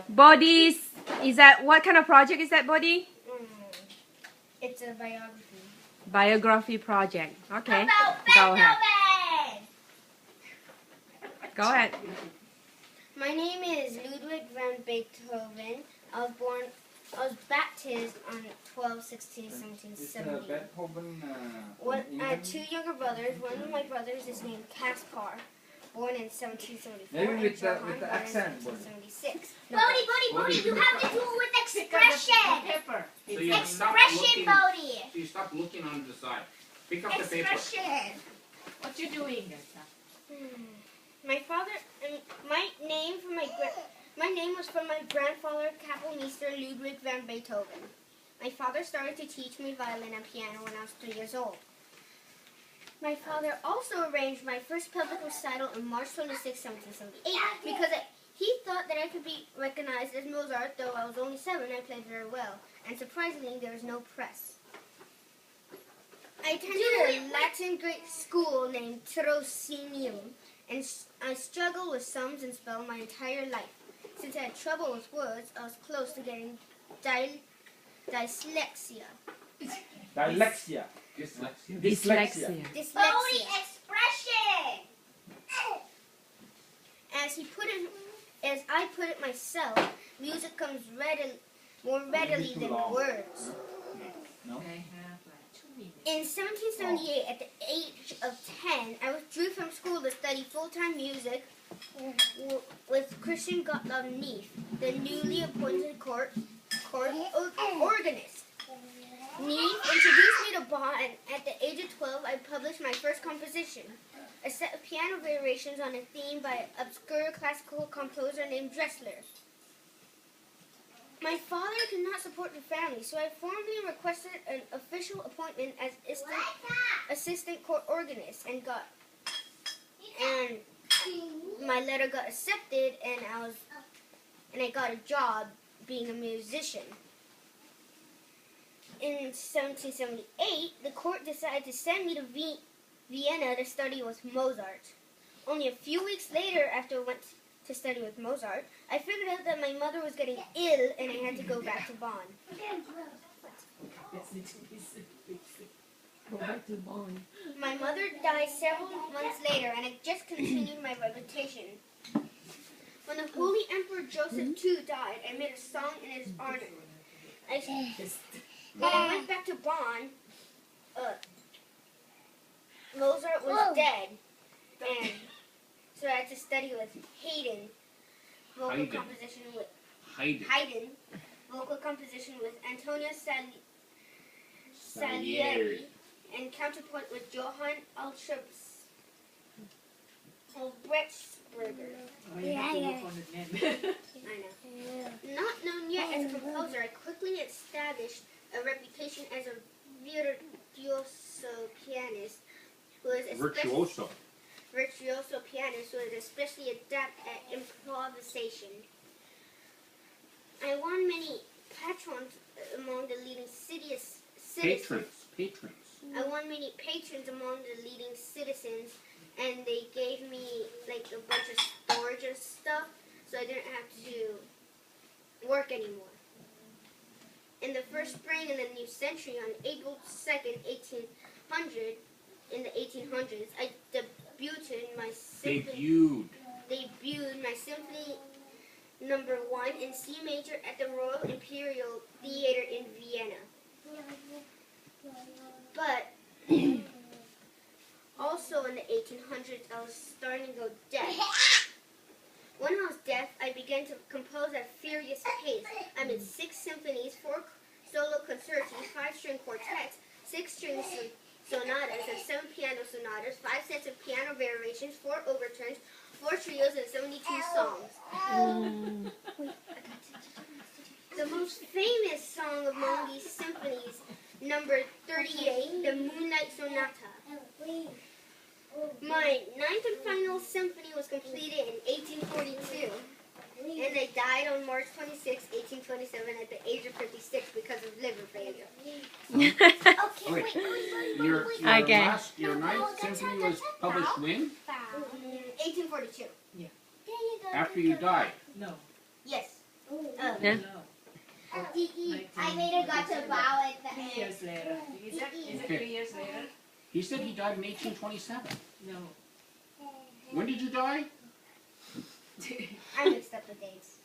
Bodies, is that, what kind of project is that, Body? It's a biography. Biography project. Okay, About go ahead. Beethoven! Go ahead. My name is Ludwig Van Beethoven. I was baptized on 12/16/1770. I had two younger brothers. One of my brothers is named Caspar, born in 1774. Maybe with the accent. 1776. Bodhi, you have to do it with expression. Expression, Bodhi. So you stop looking on the side. Pick up the paper. Expression. What you doing? My father, my name was from my grandfather, Kapellmeister Ludwig van Beethoven. My father started to teach me violin and piano when I was 3 years old. My father also arranged my first public recital on March 26, 1778, because he thought that I could be recognized as Mozart. Though I was only 7, I played very well, and surprisingly, there was no press. I attended a Latin grade school named Tirocinium, and I struggled with sums and spell my entire life. Since I had trouble with words, I was close to getting dyslexia. Dyslexia. Dyslexia. Bodhi, expression. As I put it myself, music comes more readily than words. No? In 1778, at the age of 10, I withdrew from school to study full-time music with Christian Gottlob Neef, the newly appointed court organist. Neef introduced me to Bach, and at the age of 12, I published my first composition, a set of piano variations on a theme by an obscure classical composer named Dressler. My father could not support the family, so I formally requested an official appointment as assistant court organist, and my letter got accepted, and I got a job being a musician. In 1778, the court decided to send me to Vienna to study with Mozart. Only a few weeks later, after I went to study with Mozart, I figured out that my mother was getting ill and I had to go back to Bonn. Go back to Bonn. My mother died several months later, and I just continued my reputation. When the Holy Emperor Joseph II died, I made a song in his honor. When I went back to Bonn, Mozart was dead, and so I had to study with Haydn, vocal composition with Antonio Salieri, and counterpoint with Johann Albrechtsberger. I know. Not known yet as a composer, I quickly established a reputation as a virtuoso pianist who was especially adept at improvisation. I won many patrons among the leading citizens. I won many patrons among the leading citizens, and they gave me like a bunch of storage and stuff, so I didn't have to work anymore. In the first spring in the new century, on April 2nd, 1800, in the 1800s, I debuted my symphony number 1 in C major at the Royal Imperial Theatre in Vienna. But also in the 1800s, I was starting to go deaf. When I was deaf, I began to compose at a furious pace. I made 6 symphonies, 4 solo concerti, 5-string quartets, 6-string sonatas, and 7 piano sonatas, 5 sets of piano variations, 4 overtures, 4 trios, and 72 songs. The most famous song among these symphonies, number 38, the Moonlight Sonata. My 9th and final symphony was completed in 1842, and I died on March 26, 1827 at the age of 56 because of liver failure. Your 9th symphony was published when? 1842. After you died? No. Yes. Yeah. I later got to bow at the 3 end. years later. Is it 3 years later? He said he died in 1827. No. When did you die? I mixed up the dates.